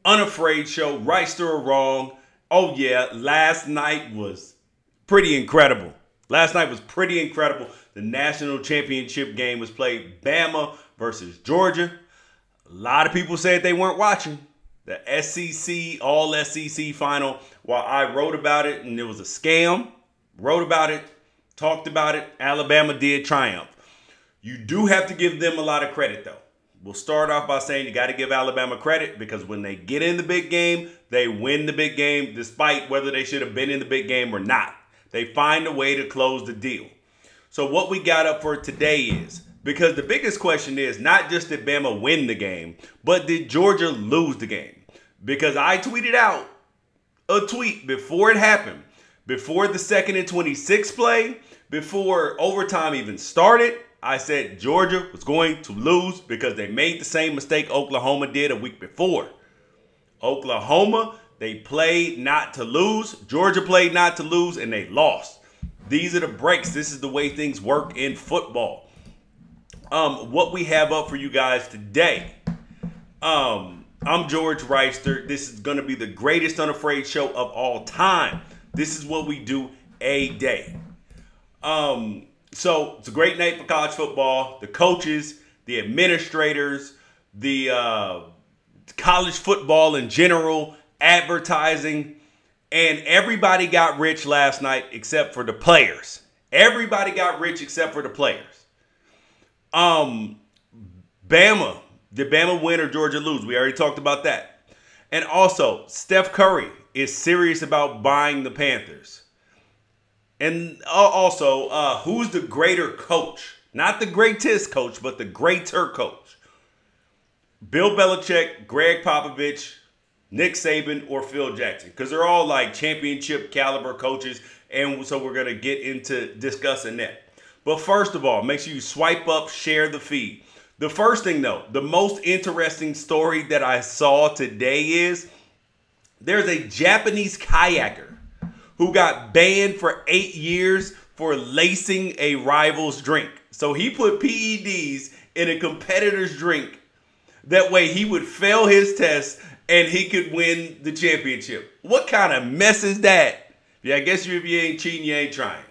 Unafraid Show, right or wrong. Oh yeah, last night was pretty incredible. Last night was pretty incredible. The national championship game was played. Bama versus Georgia. A lot of people said they weren't watching the SEC, all SEC final, while I wrote about it and it was a scam. Wrote about it, talked about it. Alabama did triumph. You do have to give them a lot of credit though. We'll start off by saying you got to give Alabama credit because when they get in the big game, they win the big game despite whether they should have been in the big game or not. They find a way to close the deal. So what we got up for today is, because the biggest question is not just did Bama win the game, but did Georgia lose the game? Because I tweeted out a tweet before it happened, before the 2nd and 26 play, before overtime even started. I said Georgia was going to lose because they made the same mistake Oklahoma did a week before. Oklahoma, they played not to lose. Georgia played not to lose, and they lost. These are the breaks. This is the way things work in football. What we have up for you guys today. I'm George Reister. This is going to be the greatest Unafraid show of all time. This is what we do a day. So it's a great night for college football. The coaches, the administrators, the college football in general, advertising, and everybody got rich last night except for the players. Everybody got rich except for the players. Bama. Did Bama win or Georgia lose? We already talked about that. And also, Steph Curry is serious about buying the Panthers. And also, who's the greater coach? Not the greatest coach, but the greater coach. Bill Belichick, Greg Popovich, Nick Saban, or Phil Jackson. Because they're all like championship caliber coaches. And so we're going to get into discussing that. But first of all, make sure you swipe up, share the feed. The first thing though, the most interesting story that I saw today is there's a Japanese kayaker who got banned for 8 years for lacing a rival's drink. So he put PEDs in a competitor's drink. That way he would fail his test and he could win the championship. What kind of mess is that? Yeah, I guess if you ain't cheating, you ain't trying.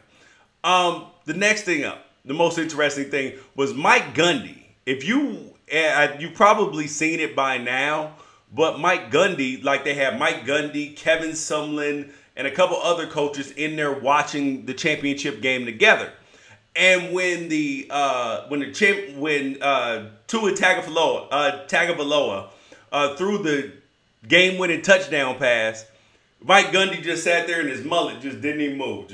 The next thing up, the most interesting thing was Mike Gundy. If you've probably seen it by now, but Mike Gundy, like they have Mike Gundy, Kevin Sumlin, and a couple other coaches in there watching the championship game together. And when Tua Tagovailoa threw the game-winning touchdown pass, Mike Gundy just sat there and his mullet just didn't even move.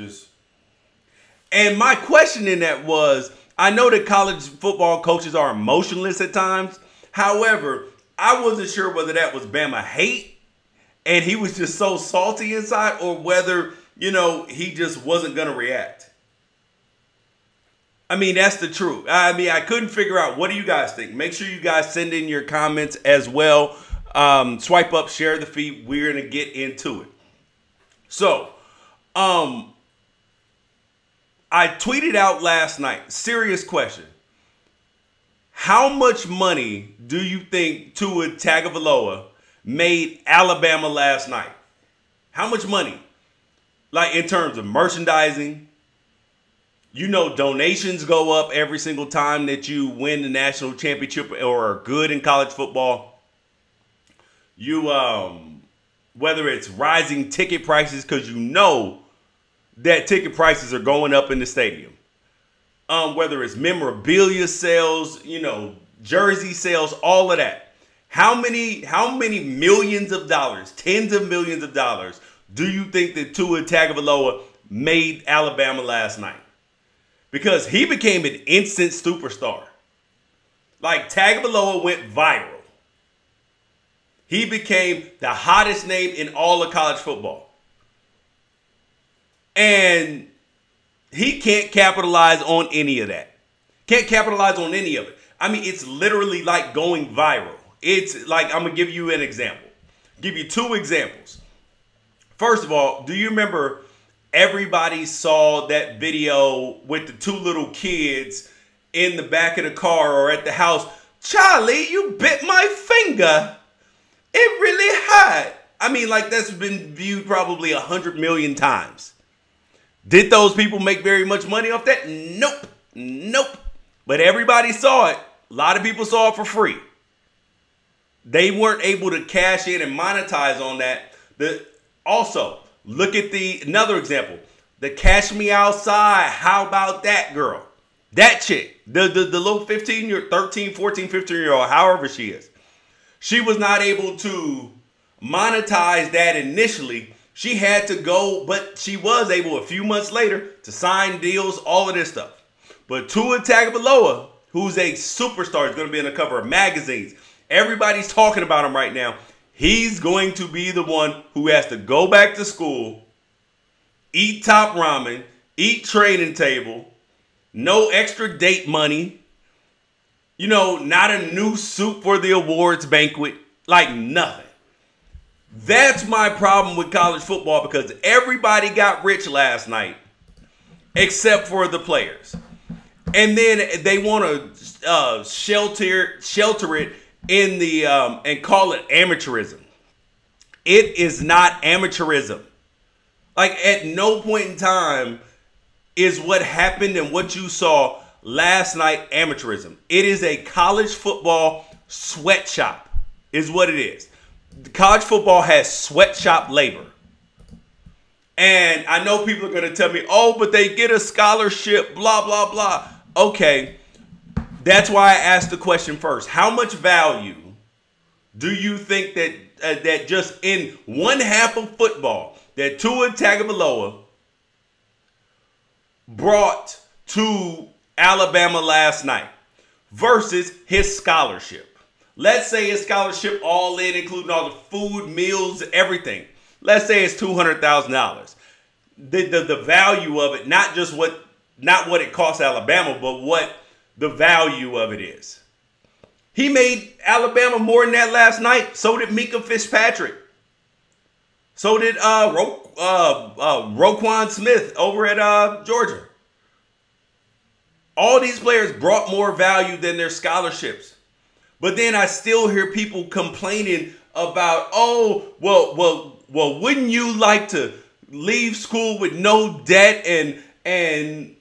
And my question in that was, I know that college football coaches are emotionless at times. However, I wasn't sure whether that was Bama hate and he was just so salty inside, or whether, he just wasn't going to react. I mean, that's the truth. I mean, I couldn't figure out. What do you guys think? Make sure you guys send in your comments as well. Swipe up, share the feed. We're going to get into it. So, I tweeted out last night, serious question. How much money do you think Tua Tagovailoa made Alabama last night? How much money? Like in terms of merchandising. Donations go up every single time that you win the national championship or are good in college football. Whether it's rising ticket prices, because that ticket prices are going up in the stadium. Whether it's memorabilia sales, jersey sales, all of that. How many millions of dollars, tens of millions of dollars, do you think that Tua Tagovailoa made Alabama last night? Because he became an instant superstar. Like, Tagovailoa went viral. He became the hottest name in all of college football. And he can't capitalize on any of that. Can't capitalize on any of it. I mean, it's literally like going viral. It's like, I'm going to give you an example. Give you two examples. First of all, do you remember everybody saw that video with the two little kids in the back of the car or at the house? Charlie, you bit my finger. It really hot. I mean, like, that's been viewed probably 100 million times. Did those people make very much money off that? Nope. Nope. But everybody saw it. A lot of people saw it for free. They weren't able to cash in and monetize on that. Also, look at another example. The Cash Me Outside. How about that girl? That chick. The little 13, 14, 15-year-old, however she is. She was not able to monetize that initially. She had to go, but she was able a few months later to sign deals, all of this stuff. But Tua Tagovailoa, who's a superstar, is going to be on the cover of magazines. Everybody's talking about him right now. He's going to be the one who has to go back to school, eat top ramen, eat training table, no extra date money, you know, not a new suit for the awards banquet, like nothing. That's my problem with college football, because everybody got rich last night except for the players. And then they want to shelter it in the and call it amateurism. It is not amateurism. Like, at no point in time is what happened and what you saw last night amateurism. It is a college football sweatshop is what it is. College football has sweatshop labor. And I know people are going to tell me, oh, but they get a scholarship, blah, blah, blah. Okay, that's why I asked the question first. How much value do you think that just in one half of football that Tua Tagovailoa brought to Alabama last night versus his scholarship? Let's say his scholarship all in, including all the food, meals, everything. Let's say it's $200,000. The value of it, not what it costs Alabama, but what the value of it is. He made Alabama more than that last night. So did Mika Fitzpatrick. So did Roquan Smith over at Georgia. All these players brought more value than their scholarships. But then I still hear people complaining about, oh, well, wouldn't you like to leave school with no debt and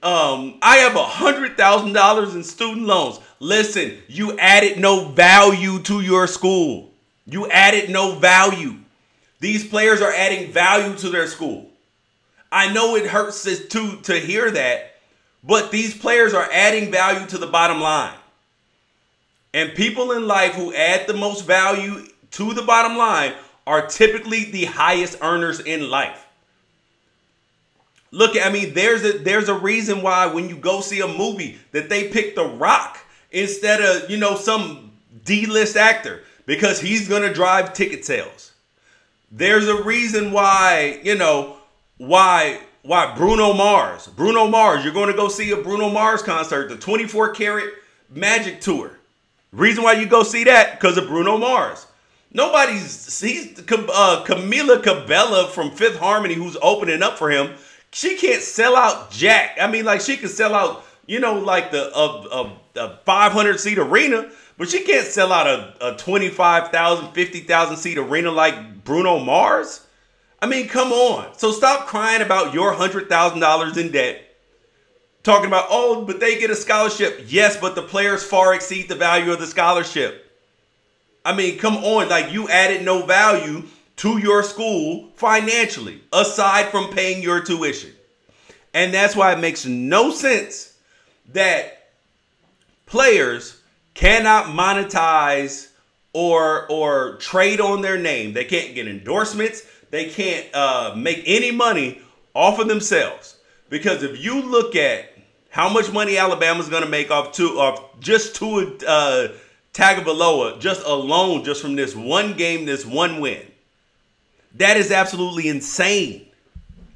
I have $100,000 in student loans. Listen, you added no value to your school. You added no value. These players are adding value to their school. I know it hurts to hear that, but these players are adding value to the bottom line. And people in life who add the most value to the bottom line are typically the highest earners in life. Look, I mean, there's a reason why when you go see a movie that they pick The Rock instead of, you know, some D-list actor, because he's going to drive ticket sales. There's a reason why, you know, why Bruno Mars, you're going to go see a Bruno Mars concert, the 24 Karat Magic Tour. Reason why you go see that, because of Bruno Mars. Nobody's sees Camila Cabella from Fifth Harmony, who's opening up for him. She can't sell out Jack. I mean, like, she can sell out, you know, like the 500-seat arena, but she can't sell out a 25,000, 50,000 seat arena like Bruno Mars. I mean, come on. So stop crying about your $100,000 in debt. Talking about, oh, but they get a scholarship. Yes, but the players far exceed the value of the scholarship. I mean, come on. Like, you added no value to your school financially, aside from paying your tuition. And that's why it makes no sense that players cannot monetize or trade on their name. They can't get endorsements. They can't make any money off of themselves. Because if you look at how much money Alabama's going to make off just Tua Tagovailoa, just from this one game, this one win, that is absolutely insane.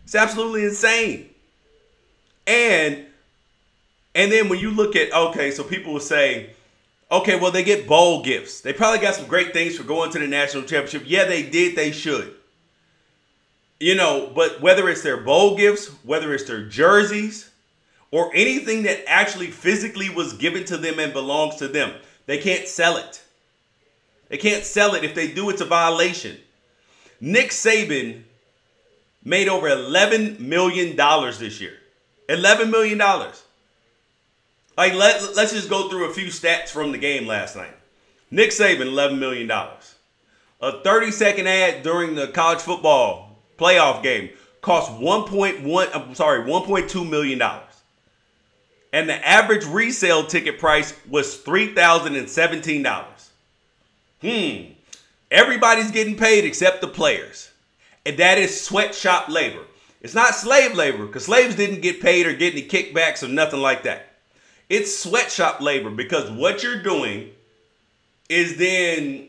It's absolutely insane. And then when you look at, okay, so people will say, okay, well, they get bowl gifts. They probably got some great things for going to the national championship. Yeah, they did. They should. You know, but whether it's their bowl gifts, whether it's their jerseys, or anything that actually physically was given to them and belongs to them, they can't sell it. They can't sell it. If they do, it's a violation. Nick Saban made over $11 million this year. $11 million. Like, let's just go through a few stats from the game last night. Nick Saban, $11 million. A 30-second ad during the college football playoff game cost $1.2 million. And the average resale ticket price was $3,017. Everybody's getting paid except the players. And that is sweatshop labor. It's not slave labor, because slaves didn't get paid or get any kickbacks or nothing like that. It's sweatshop labor, because what you're doing is then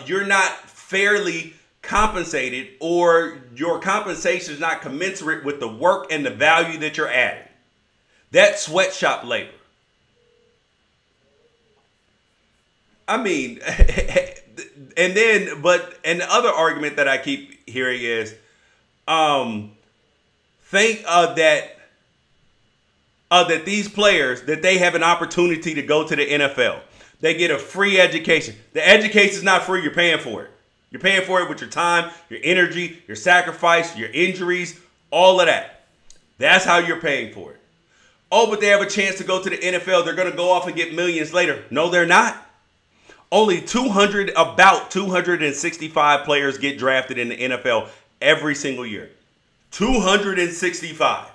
you're not fairly compensated, or your compensation is not commensurate with the work and the value that you're adding. That's sweatshop labor. I mean, and the other argument that I keep hearing is, think that these players, that they have an opportunity to go to the NFL. They get a free education. The education is not free. You're paying for it. You're paying for it with your time, your energy, your sacrifice, your injuries, all of that. That's how you're paying for it. Oh, but they have a chance to go to the NFL. They're going to go off and get millions later. No, they're not. Only about 265 players get drafted in the NFL every single year. 265.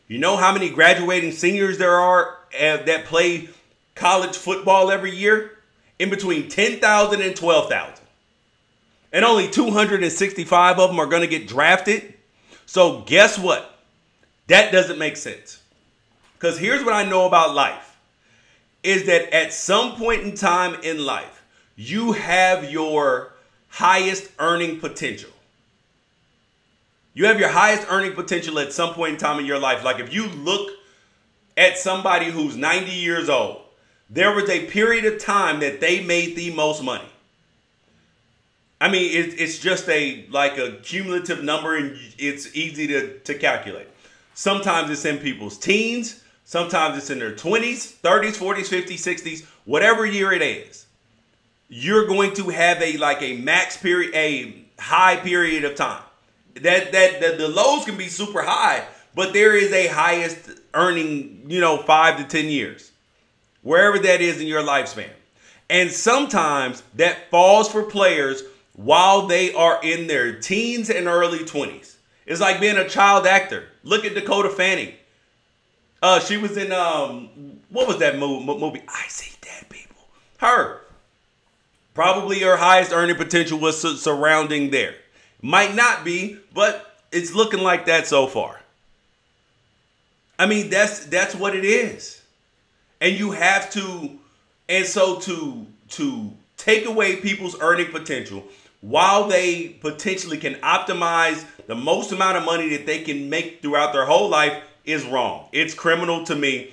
You know how many graduating seniors there are that play college football every year? In between 10,000 and 12,000. And only 265 of them are going to get drafted. So guess what? That doesn't make sense. Because here's what I know about life. Is that at some point in time in life, you have your highest earning potential. You have your highest earning potential at some point in time in your life. Like if you look at somebody who's 90 years old, there was a period of time that they made the most money. I mean, it's just a cumulative number, and it's easy to calculate. Sometimes it's in people's teens. Sometimes it's in their 20s, 30s, 40s, 50s, 60s, whatever year it is. You're going to have a max period, a high period of time. That the lows can be super high, but there is a highest earning, 5 to 10 years, wherever that is in your lifespan. And sometimes that falls for players while they are in their teens and early 20s. It's like being a child actor. Look at Dakota Fanning. She was in, what was that movie? I See Dead People. Her. Probably her highest earning potential was surrounding there. Might not be, but it's looking like that so far. I mean, that's what it is. And you have to, and so to take away people's earning potential while they potentially can optimize the most amount of money that they can make throughout their whole life is wrong. It's criminal to me.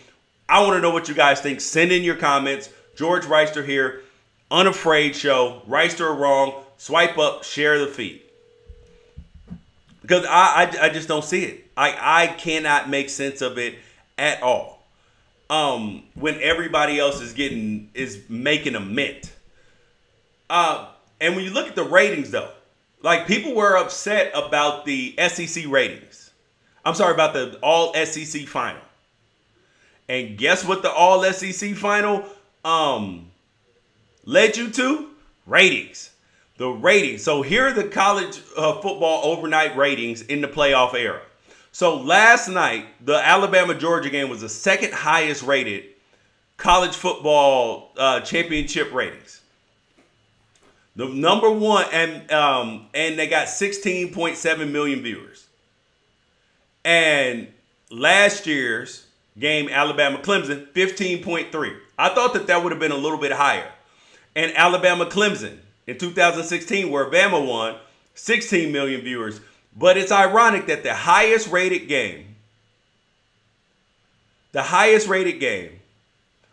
I want to know what you guys think. Send in your comments. George Reister here. Unafraid Show. Reister or wrong. Swipe up. Share the feed. Because I just don't see it. I cannot make sense of it at all. When everybody else is making a mint. And when you look at the ratings, though, people were upset about the SEC ratings. I'm sorry, about the All SEC final. And guess what the All SEC final led you to? Ratings. The ratings. So here are the college football overnight ratings in the playoff era. So last night, the Alabama-Georgia game was the second highest rated college football championship ratings. The number one, and they got 16.7 million viewers. And last year's game, Alabama-Clemson, 15.3. I thought that would have been a little bit higher. And Alabama-Clemson in 2016, where Bama won, 16 million viewers. But it's ironic that the highest rated game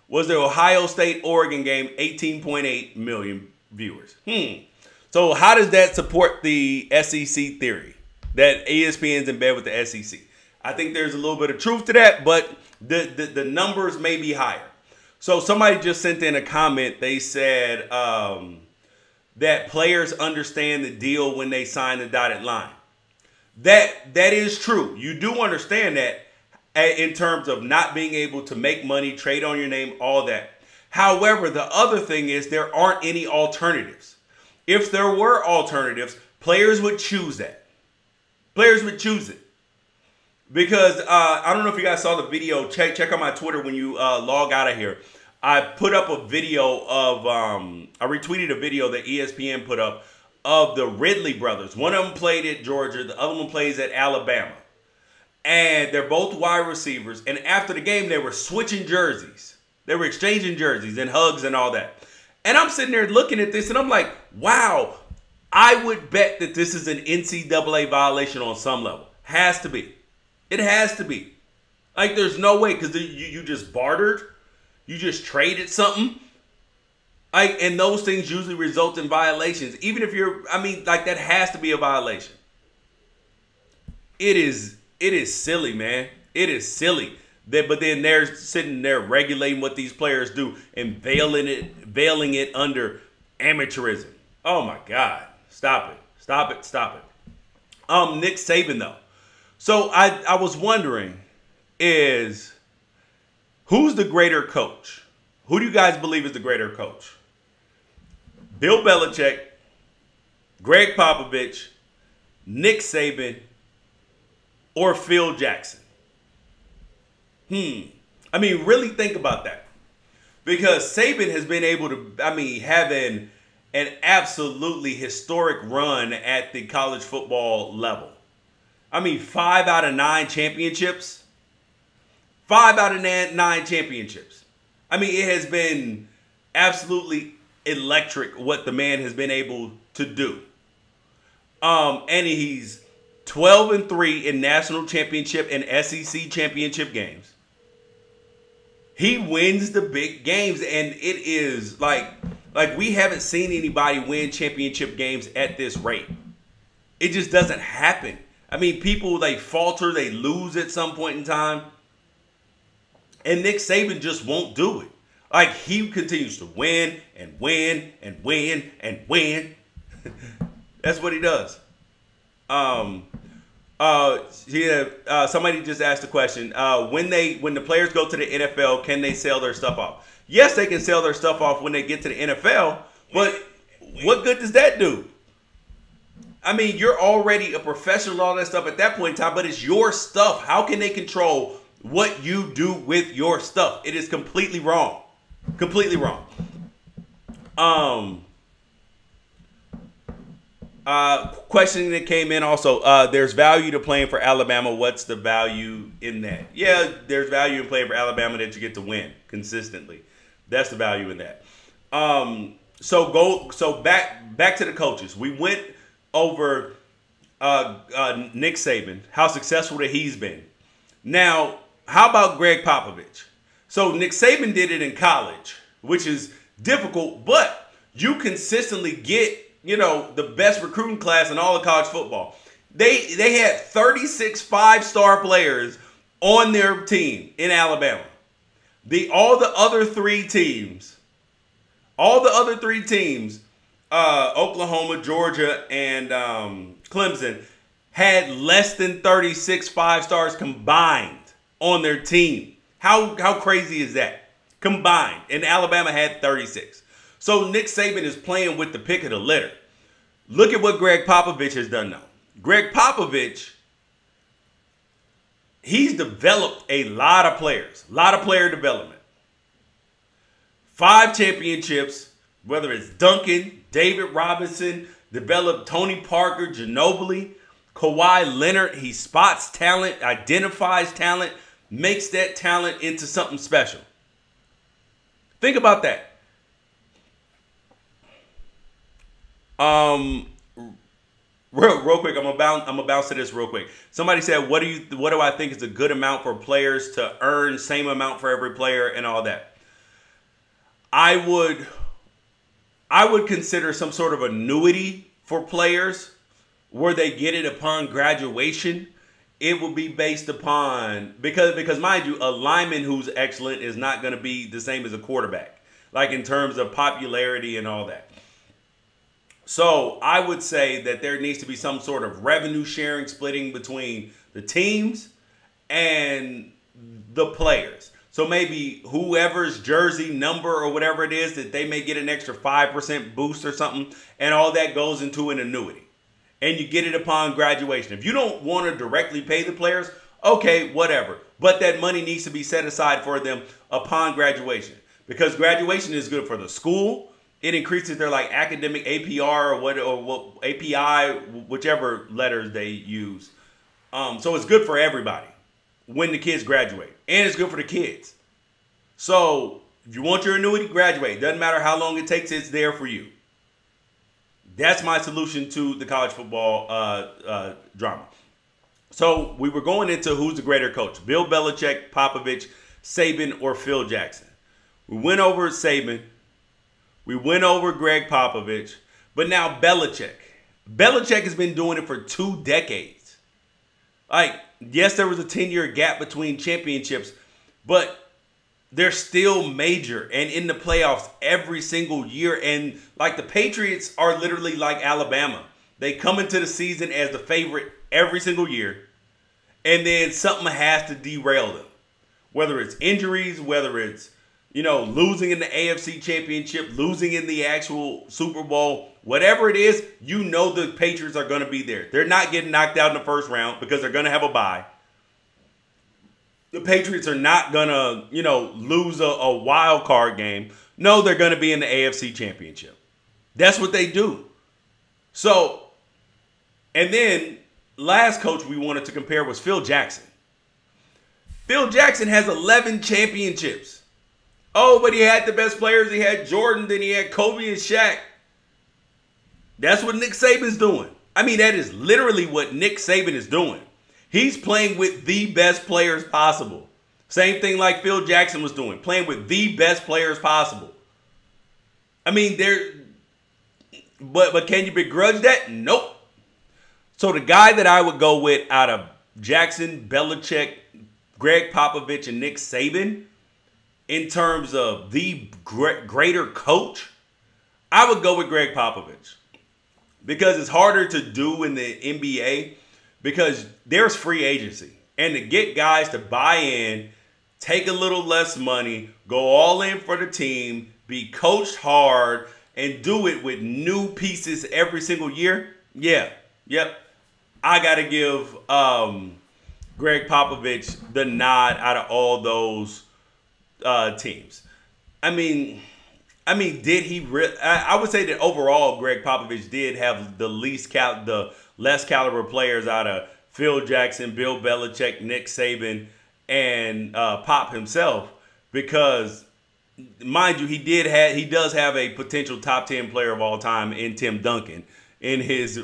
was the Ohio State-Oregon game, 18.8 million viewers. So how does that support the SEC theory that ESPN's in bed with the SEC? I think there's a little bit of truth to that, but the numbers may be higher. So somebody just sent in a comment. They said, that players understand the deal when they sign the dotted line. That is true. You do understand that in terms of not being able to make money, trade on your name, all that. However, the other thing is there aren't any alternatives. If there were alternatives, players would choose that. Players would choose it. Because I don't know if you guys saw the video. Check out my Twitter when you log out of here. I put up a video of, I retweeted a video that ESPN put up of the Ridley brothers. One of them played at Georgia. The other one plays at Alabama. And they're both wide receivers. And after the game, they were switching jerseys. They were exchanging jerseys and hugs and all that. And I'm sitting there looking at this and I'm like, wow, I would bet that this is an NCAA violation on some level. Has to be. It has to be. Like, there's no way, because you just bartered. You just traded something. And those things usually result in violations. Even if you're, that has to be a violation. It is silly, man. It is silly. But then they're sitting there regulating what these players do and veiling it under amateurism. Oh my God. Stop it. Stop it. Stop it. Nick Saban, though. So I was wondering, who's the greater coach? Who do you guys believe is the greater coach? Bill Belichick, Greg Popovich, Nick Saban, or Phil Jackson? Really think about that. Because Saban has been able to, having an absolutely historic run at the college football level. 5 out of 9 championships. 5 out of 9 championships. It has been absolutely electric what the man has been able to do. And he's 12-3 in national championship and SEC championship games. He wins the big games, and it is like we haven't seen anybody win championship games at this rate. It just doesn't happen. People, they falter, they lose at some point in time. And Nick Saban just won't do it. He continues to win and win and win and win. That's what he does. Somebody just asked a question. When the players go to the NFL, can they sell their stuff off? Yes, they can sell their stuff off when they get to the NFL, but what good does that do? You're already a professional, all that stuff at that point in time, but it's your stuff. How can they control what you do with your stuff? It is completely wrong. Completely wrong. Question that came in also, there's value to playing for Alabama. What's the value in that? Yeah, there's value in playing for Alabama that you get to win consistently. That's the value in that. So back to the coaches. We went over Nick Saban, how successful that he's been. Now, how about Greg Popovich? So Nick Saban did it in college, which is difficult, but you consistently get, the best recruiting class in all of college football. They had 36 5-star players on their team in Alabama. All the other three teams, Oklahoma, Georgia, and Clemson, had less than 36 5-stars combined on their team. How crazy is that? Combined. And Alabama had 36. So Nick Saban is playing with the pick of the litter. Look at what Greg Popovich has done now. Greg Popovich, he's developed a lot of players. A lot of player development. 5 championships, whether it's Duncan, David Robinson, developed Tony Parker, Ginobili, Kawhi Leonard. He spots talent, identifies talent, makes that talent into something special. Think about that. Real quick, I'm gonna bounce to this real quick. Somebody said, what do I think is a good amount for players to earn same amount for every player and all that? I would consider some sort of annuity for players where they get it upon graduation. It will be based upon, because mind you, a lineman who's excellent is not going to be the same as a quarterback, like in terms of popularity and all that. So I would say that there needs to be some sort of revenue sharing splitting between the teams and the players. So maybe whoever's jersey number or whatever it is, that they may get an extra 5% boost or something, and all that goes into an annuity. And you get it upon graduation. If you don't want to directly pay the players, okay, whatever. But that money needs to be set aside for them upon graduation, because graduation is good for the school. It increases their like academic APR or what API, whichever letters they use. So it's good for everybody when the kids graduate, and it's good for the kids. So if you want your annuity, graduate. Doesn't matter how long it takes; it's there for you. That's my solution to the college football drama. So we were going into who's the greater coach: Bill Belichick, Popovich, Saban, or Phil Jackson. We went over Saban. We went over Greg Popovich. But now Belichick. Belichick has been doing it for 2 decades. Like, yes, there was a 10-year gap between championships, but they're still major and in the playoffs every single year. And like the Patriots are literally like Alabama. They come into the season as the favorite every single year, and then something has to derail them. Whether it's injuries, whether it's, losing in the AFC Championship, losing in the actual Super Bowl, whatever it is, the Patriots are going to be there. They're not getting knocked out in the first round because they're going to have a bye. The Patriots are not going to, lose a wild card game. No, they're going to be in the AFC Championship. That's what they do. So, and then last coach we wanted to compare was Phil Jackson. Phil Jackson has 11 championships. Oh, but he had the best players. He had Jordan, then he had Kobe and Shaq. That's what Nick Saban's doing. I mean, that is literally what Nick Saban is doing. He's playing with the best players possible. Same thing like Phil Jackson was doing, playing with the best players possible. I mean, but can you begrudge that? Nope. So the guy that I would go with out of Jackson, Belichick, Greg Popovich, and Nick Saban, in terms of the greater coach, I would go with Greg Popovich. Because it's harder to do in the NBA because there's free agency. And to get guys to buy in, take a little less money, go all in for the team, be coached hard, and do it with new pieces every single year, I got to give Greg Popovich the nod out of all those teams. I mean, did he really? I would say that overall, Greg Popovich did have the less caliber players out of Phil Jackson, Bill Belichick, Nick Saban, and Pop himself. Because, mind you, he does have a potential top 10 player of all time in Tim Duncan in his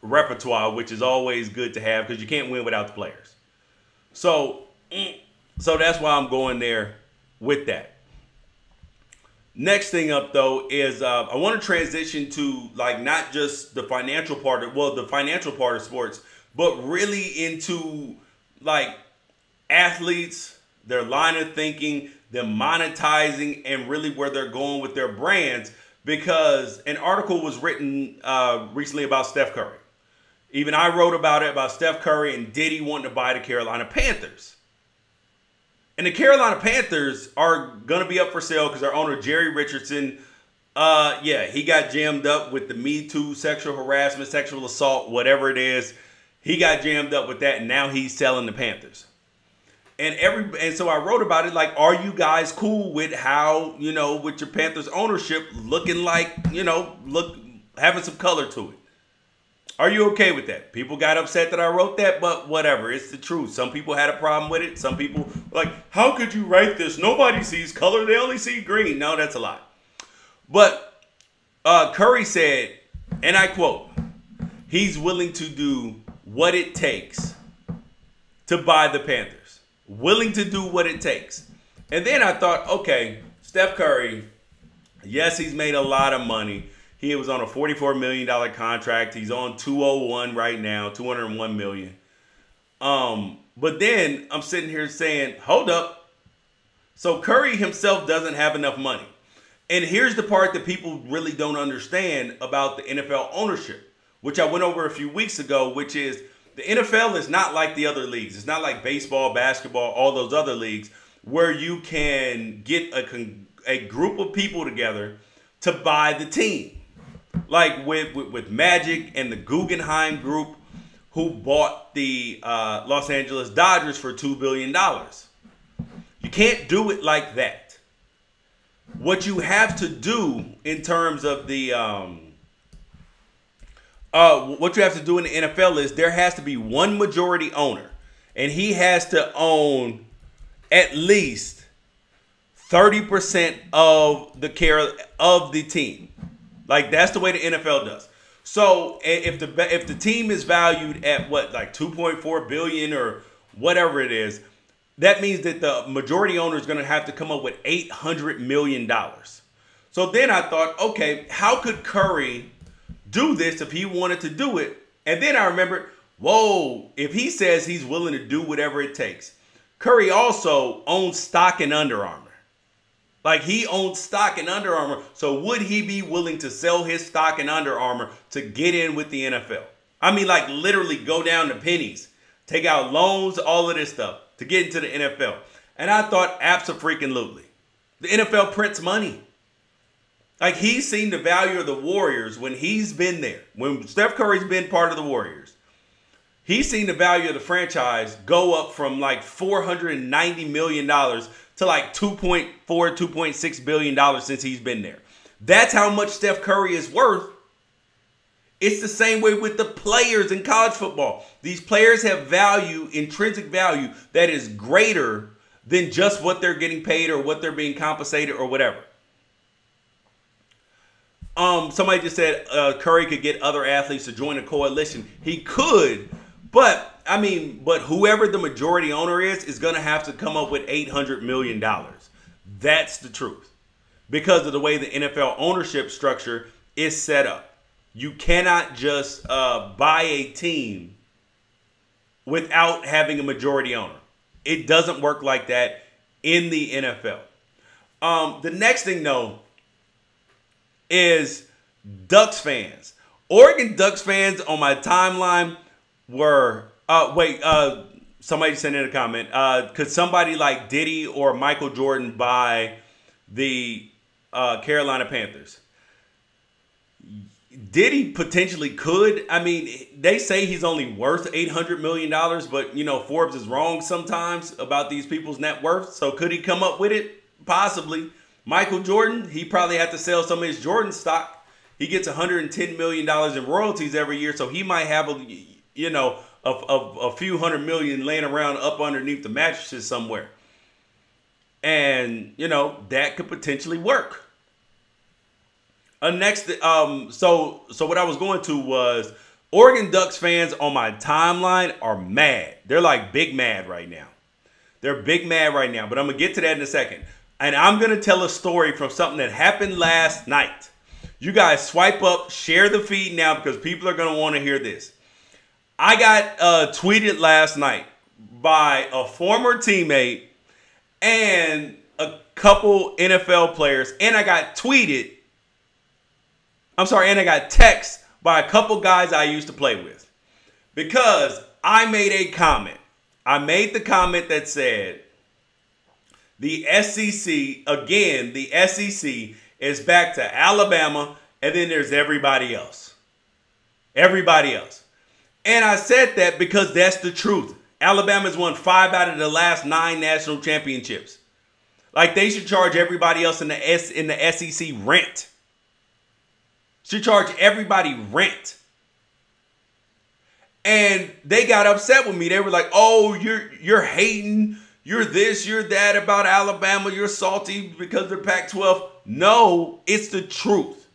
repertoire, which is always good to have because you can't win without the players. So that's why I'm going there with that. Next thing up, though, is I want to transition to like not just the financial part of sports, but really into like athletes, their line of thinking, them monetizing, and really where they're going with their brands. Because an article was written recently about Steph Curry. Even I wrote about it, about Steph Curry and Diddy wanting to buy the Carolina Panthers. And the Carolina Panthers are going to be up for sale because their owner, Jerry Richardson, he got jammed up with the Me Too, sexual harassment, sexual assault, whatever it is. He got jammed up with that, and now he's selling the Panthers. And so I wrote about it like, are you guys cool with how, with your Panthers ownership looking like, having some color to it? Are you okay with that? People got upset that I wrote that, but whatever. It's the truth. Some people had a problem with it. Some people were like, how could you write this? Nobody sees color. They only see green. No, that's a lie. But Curry said, and I quote, he's willing to do what it takes to buy the Panthers. Willing to do what it takes. And then I thought, okay, Steph Curry, yes, he's made a lot of money. He was on a $44 million contract. He's on 201 right now, $201 million. But then I'm sitting here saying, hold up. So Curry himself doesn't have enough money. And here's the part that people really don't understand about the NFL ownership, which I went over a few weeks ago, which is the NFL is not like the other leagues. It's not like baseball, basketball, all those other leagues where you can get a group of people together to buy the team. Like with Magic and the Guggenheim Group, who bought the Los Angeles Dodgers for $2 billion. You can't do it like that. What you have to do in terms of the what you have to do in the NFL is there has to be one majority owner, and he has to own at least 30% of the team. Like, that's the way the NFL does. So if the team is valued at what, like 2.4 billion or whatever it is, that means that the majority owner is going to have to come up with $800 million. So then I thought, okay, how could Curry do this if he wanted to do it? And then I remembered, whoa, if he says he's willing to do whatever it takes. Curry also owns stock in Under Armour. Like, he owns stock in Under Armour. So would he be willing to sell his stock in Under Armour to get in with the NFL? I mean, like, literally go down to pennies, take out loans, all of this stuff to get into the NFL. And I thought, abso-freaking-lutely. The NFL prints money. Like, he's seen the value of the Warriors when he's been there. When Steph Curry's been part of the Warriors, he's seen the value of the franchise go up from like $490 million to like $2.4, $2.6 billion since he's been there. That's how much Steph Curry is worth. It's the same way with the players in college football. These players have value, intrinsic value, that is greater than just what they're getting paid or what they're being compensated or whatever. Somebody just said Curry could get other athletes to join a coalition. He could, but whoever the majority owner is going to have to come up with $800 million. That's the truth. Because of the way the NFL ownership structure is set up. You cannot just buy a team without having a majority owner. It doesn't work like that in the NFL. The next thing, though, is Ducks fans. Oregon Ducks fans on my timeline were, somebody sent in a comment. Could somebody like Diddy or Michael Jordan buy the Carolina Panthers? Diddy potentially could. I mean, they say he's only worth $800 million, but, you know, Forbes is wrong sometimes about these people's net worth. So could he come up with it? Possibly. Michael Jordan, he probably had to sell some of his Jordan stock. He gets $110 million in royalties every year, so he might have a few $100 million laying around up underneath the mattresses somewhere. And, you know, that could potentially work. So what I was going to was Oregon Ducks fans on my timeline are mad. They're like big mad right now. They're big mad right now, but I'm going to get to that in a second. And I'm going to tell a story from something that happened last night. You guys swipe up, share the feed now because people are going to want to hear this. I got tweeted last night by a former teammate and a couple NFL players. And I got text by a couple guys I used to play with. Because I made a comment. I made the comment that said, the SEC, again, the SEC is back to Alabama, and then there's everybody else. Everybody else. And I said that because that's the truth. Alabama's won 5 out of the last 9 national championships. Like, they should charge everybody else in the SEC rent. Should charge everybody rent. And they got upset with me. They were like, oh, you're hating. You're this, you're that about Alabama. You're salty because they're Pac-12. No, it's the truth.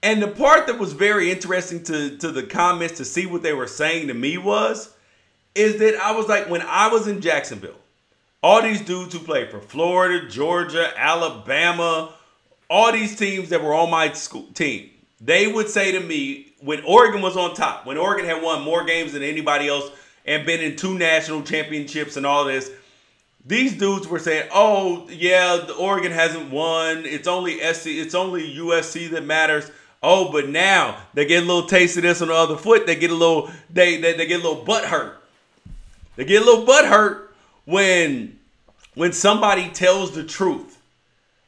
And the part that was very interesting to the comments to see what they were saying to me is that I was like, when I was in Jacksonville, all these dudes who played for Florida, Georgia, Alabama, all these teams that were on my school team, they would say to me, when Oregon was on top, when Oregon had won more games than anybody else, and been in 2 national championships and all this, These dudes were saying, "Oh yeah, the Oregon hasn't won. It's only It's only USC that matters." Oh, but now they get a little taste of this on the other foot. They get a little they get a little butt hurt. They get a little butt hurt when somebody tells the truth.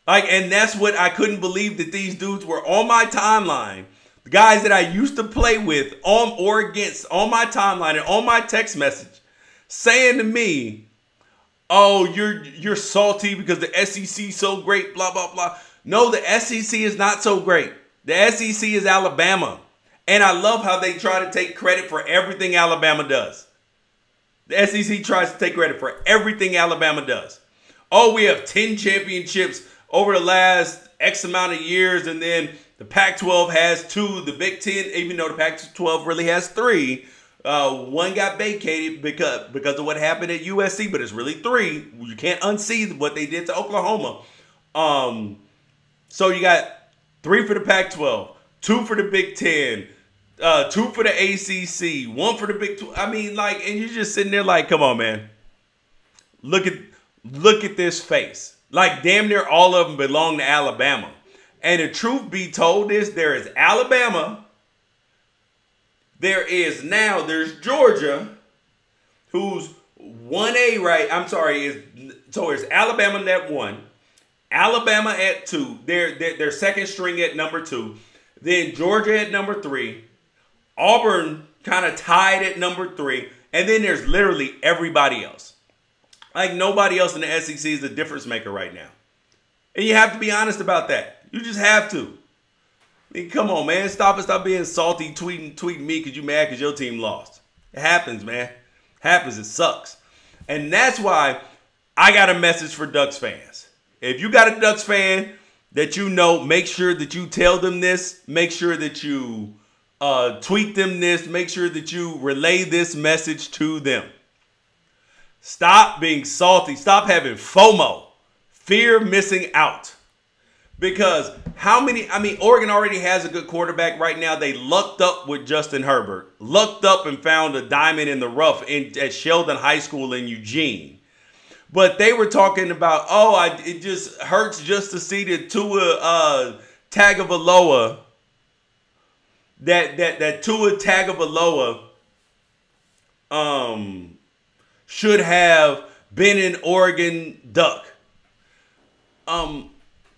Like, and that's what I couldn't believe, that these dudes were on my timeline. The guys that I used to play with on or against on my timeline and on my text message saying to me, "Oh, you're salty because the SEC is so great, blah, blah, blah." No, the SEC is not so great. The SEC is Alabama. And I love how they try to take credit for everything Alabama does. The SEC tries to take credit for everything Alabama does. Oh, we have 10 championships over the last X amount of years, and then the Pac-12 has 2. The Big Ten, even though the Pac-12 really has 3, one got vacated because of what happened at USC, but it's really 3. You can't unsee what they did to Oklahoma. So you got 3 for the Pac-12, 2 for the Big Ten, 2 for the ACC, 1 for the Big 12. I mean, like, and you're just sitting there like, come on, man. Look at this face. Like, damn near all of them belong to Alabama. And the truth be told is, there is Alabama. There's Georgia, who's 1A, right? I'm sorry. So it's Alabama at 1. Alabama at 2. Their second string at number 2. Then Georgia at number 3. Auburn kind of tied at number 3. And then there's literally everybody else. Like, nobody else in the SEC is a difference maker right now. And you have to be honest about that. You just have to. I mean, come on, man. Stop being salty, tweeting me because you mad because your team lost. It happens, man. It happens. It sucks. And that's why I got a message for Ducks fans. If you got a Ducks fan that you know, make sure that you tell them this. Make sure that you tweet them this. Make sure that you relay this message to them. Stop being salty. Stop having FOMO. Fear of missing out. Because Oregon already has a good quarterback right now. They lucked up with Justin Herbert. Lucked up and found a diamond in the rough at Sheldon High School in Eugene. But they were talking about, it just hurts just to see the Tua Tagovailoa. That Tua Tagovailoa should have been an Oregon Duck.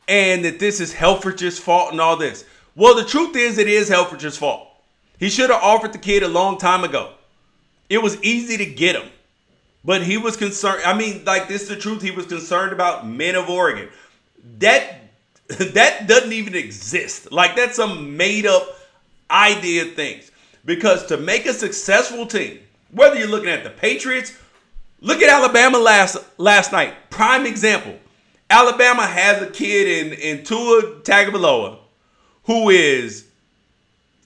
And that this is Helfrich's fault and all this. Well, the truth is, it is Helfrich's fault. He should have offered the kid a long time ago. It was easy to get him. But he was concerned. I mean, like, this is the truth. He was concerned about men of Oregon. That doesn't even exist. Like, that's some made up idea things. Because to make a successful team, whether you're looking at the Patriots, look at Alabama last night. Prime example. Alabama has a kid in Tua Tagovailoa who is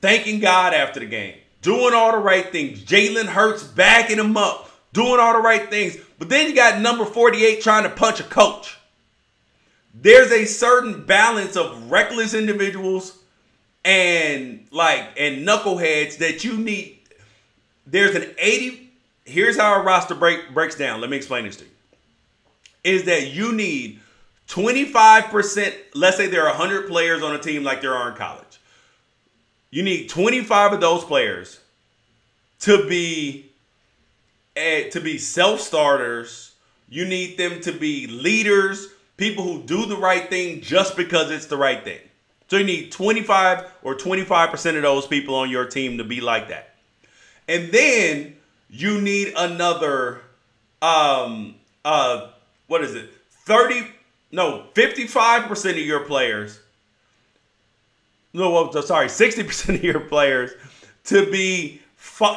thanking God after the game, doing all the right things. Jalen Hurts backing him up, doing all the right things. But then you got number 48 trying to punch a coach. There's a certain balance of reckless individuals and knuckleheads that you need. There's an 80. Here's how our roster breaks down. Let me explain this to you. Is that you need 25%. Let's say there are 100 players on a team like there are in college. You need 25 of those players to be self-starters. You need them to be leaders, people who do the right thing just because it's the right thing. So you need 25 or 25% of those people on your team to be like that. And then you need another, 55% of your players. 60% of your players to be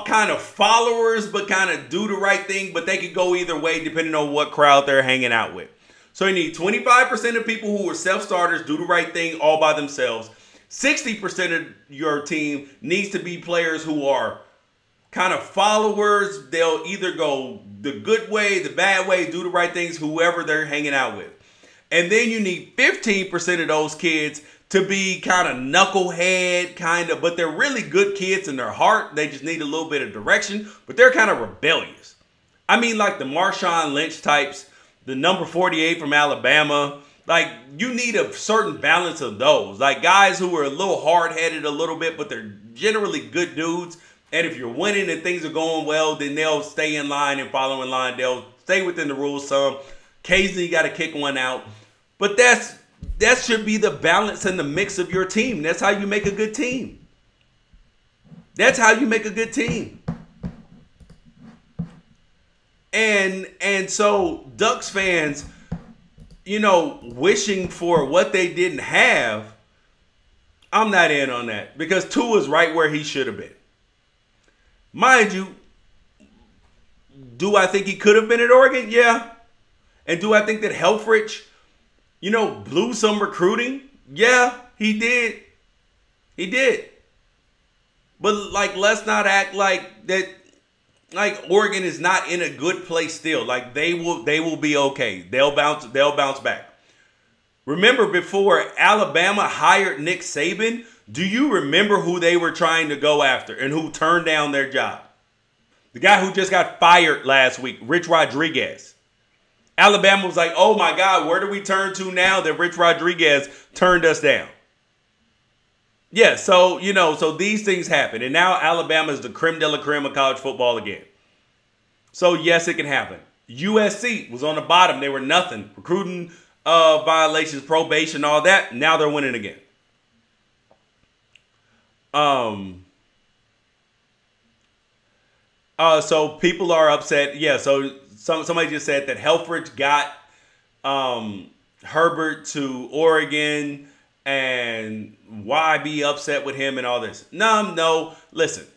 kind of followers, but kind of do the right thing, but they could go either way depending on what crowd they're hanging out with. So you need 25% of people who are self-starters, do the right thing all by themselves. 60% of your team needs to be players who are kind of followers. They'll either go the good way, the bad way, do the right things, whoever they're hanging out with. And then you need 15% of those kids to be kind of knucklehead, but they're really good kids in their heart. They just need a little bit of direction, but they're kind of rebellious. I mean, like the Marshawn Lynch types the number 48 from Alabama. Like, you need a certain balance of those. Like, guys who are a little hard-headed a little bit, but they're generally good dudes. And if you're winning and things are going well, then they'll stay in line and follow in line. They'll stay within the rules some. Occasionally, you got to kick one out. But that should be the balance and the mix of your team. That's how you make a good team. That's how you make a good team. And so Ducks fans, you know, wishing for what they didn't have, I'm not in on that because Tua's right where he should have been. Mind you, do I think he could have been at Oregon? Yeah. And do I think that Helfrich, you know, blew some recruiting? Yeah, he did. He did. But, like, let's not act like that, like, Oregon is not in a good place still. Like, they will be okay. They'll bounce back. Remember, before Alabama hired Nick Saban, do you remember who they were trying to go after and who turned down their job? The guy who just got fired last week, Rich Rodriguez. Alabama was like, oh my God, where do we turn to now that Rich Rodriguez turned us down? Yeah, so, you know, so these things happen. And now Alabama is the creme de la creme of college football again. So, yes, it can happen. USC was on the bottom. They were nothing. Recruiting violations, probation, all that. Now they're winning again. So people are upset. Yeah, so somebody just said that Helfrich got Herbert to Oregon, and why be upset with him and all this? No. Listen,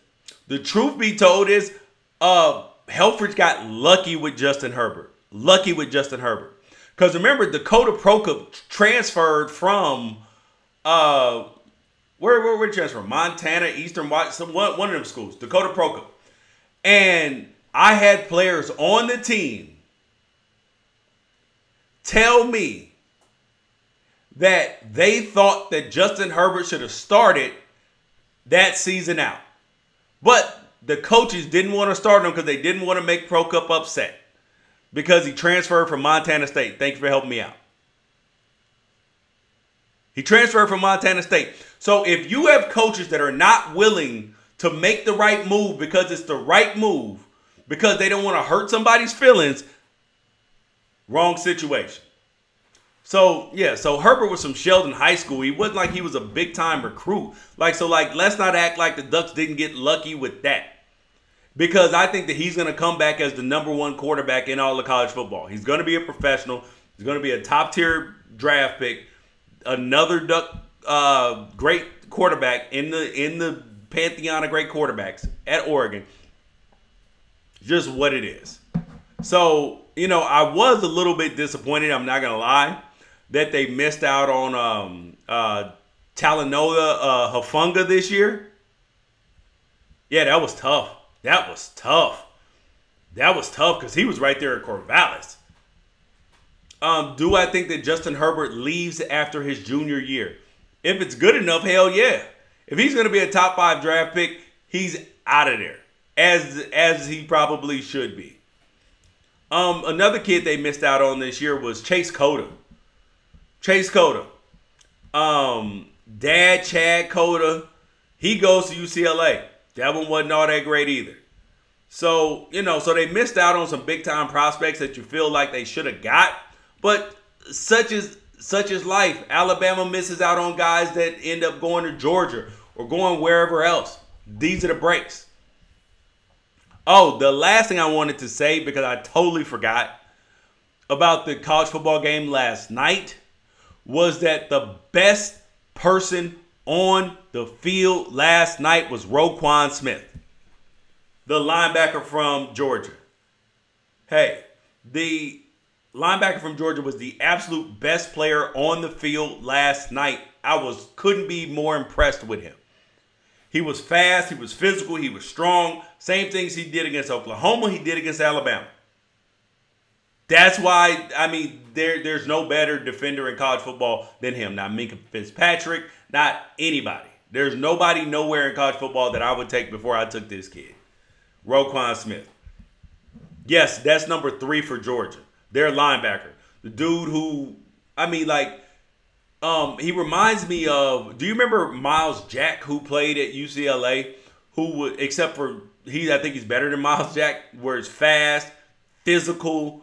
the truth be told is Helfrich got lucky with Justin Herbert. Because remember, Dakota Prokop transferred from where did he transfer? Montana, Eastern Washington, one of them schools. Dakota Prokop. And I had players on the team tell me that they thought that Justin Herbert should have started that season out. But the coaches didn't want to start him because they didn't want to make Prokop upset because he transferred from Montana State. Thank you for helping me out. He transferred from Montana State. So if you have coaches that are not willing to make the right move because it's the right move, because they don't want to hurt somebody's feelings, wrong situation. So, yeah, so Herbert was from Sheldon High School. He wasn't like he was a big-time recruit. Let's not act like the Ducks didn't get lucky with that. Because I think that he's going to come back as the #1 quarterback in all of college football. He's going to be a professional. He's going to be a top-tier draft pick. Another Duck great quarterback in the pantheon of great quarterbacks at Oregon. Just what it is. So, you know, I was a little bit disappointed, I'm not going to lie, that they missed out on Talanoa Hufanga this year. Yeah, that was tough. That was tough because he was right there at Corvallis. Do I think that Justin Herbert leaves after his junior year? If it's good enough, hell yeah. If he's going to be a top 5 draft pick, he's out of there, as he probably should be. Another kid they missed out on this year was Chase Cota. Dad Chad Cota, he goes to UCLA. That one wasn't all that great either. So, you know, so they missed out on some big-time prospects that you feel like they should have got. But such is life. Alabama misses out on guys that end up going to Georgia or going wherever else. These are the breaks. Oh, the last thing I wanted to say, because I totally forgot about the college football game last night, was that the best person on the field last night was Roquan Smith, the linebacker from Georgia. Hey, the linebacker from Georgia was the absolute best player on the field last night. I couldn't be more impressed with him. He was fast, he was physical, he was strong. Same things he did against Oklahoma, he did against Alabama. That's why, I mean, there's no better defender in college football than him. Not Minka Fitzpatrick, not anybody. There's nobody nowhere in college football that I would take before I took this kid. Roquan Smith. Yes, that's number 3 for Georgia. their linebacker. The dude who, he reminds me of, do you remember Miles Jack, who played at UCLA? Who would, except for, I think he's better than Miles Jack, where it's fast, physical.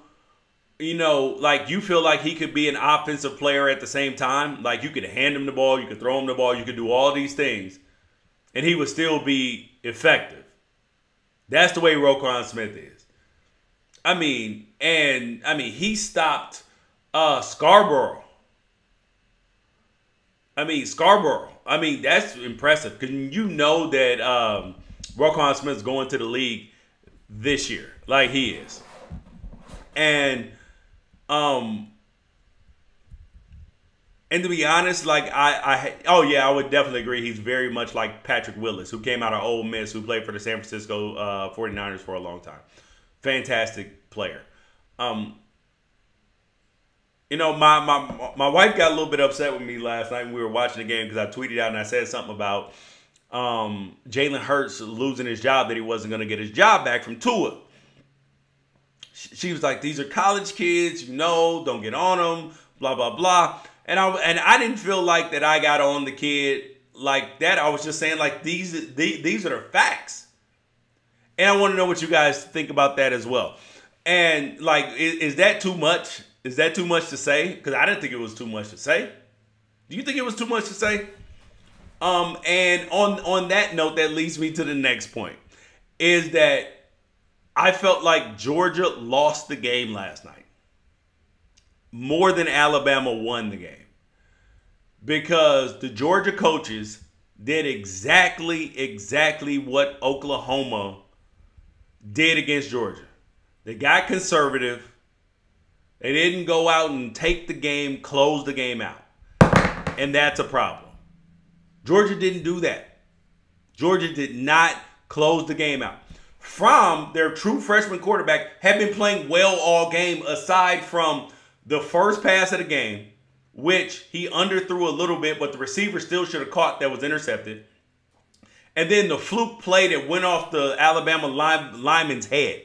You feel like he could be an offensive player at the same time. Like, you could hand him the ball, you could throw him the ball, you could do all these things, and he would still be effective. That's the way Roquan Smith is. He stopped Scarborough. That's impressive, because you know that Roquan Smith's going to the league this year, like he is. And to be honest, I would definitely agree. He's very much like Patrick Willis, who came out of Ole Miss, who played for the San Francisco 49ers for a long time. Fantastic player. My wife got a little bit upset with me last night when we were watching the game, because I tweeted out and I said something about Jalen Hurts losing his job, that he wasn't going to get his job back from Tua. She was like, these are college kids, don't get on them, blah, blah, blah. And I didn't feel like that I got on the kid like that. I was just saying, like, these are the facts. And I want to know what you guys think about that as well. And, like, is that too much? Is that too much to say? Because I didn't think it was too much to say. Do you think it was too much to say? And on that note, that leads me to the next point, is that I felt like Georgia lost the game last night more than Alabama won the game, because the Georgia coaches did exactly what Oklahoma did against Georgia. They got conservative. They didn't go out and take the game, close the game out. And that's a problem. Georgia didn't do that. Georgia did not close the game out. From their true freshman quarterback, had been playing well all game, aside from the first pass of the game, which he underthrew a little bit, but the receiver still should have caught, that was intercepted. And then the fluke play that went off the Alabama lineman's head.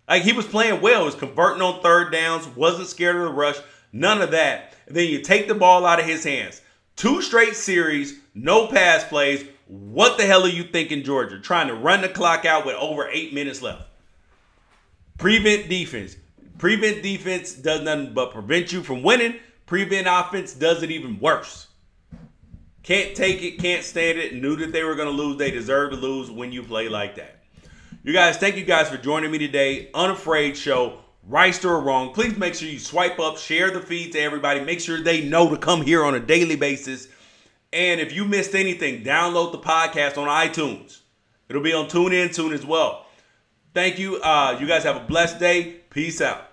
Like, he was playing well. He was converting on third downs, wasn't scared of the rush, none of that. And then you take the ball out of his hands. 2 straight series, no pass plays. What the hell are you thinking, Georgia? Trying to run the clock out with over 8 minutes left. Prevent defense. Prevent defense does nothing but prevent you from winning. Prevent offense does it even worse. Can't take it, can't stand it. Knew that they were going to lose. They deserve to lose when you play like that. You guys, thank you guys for joining me today. Unafraid Show, right or wrong. Please make sure you swipe up, share the feed to everybody. Make sure they know to come here on a daily basis. And if you missed anything, download the podcast on iTunes. It'll be on TuneIn soon as well. Thank you. You guys have a blessed day. Peace out.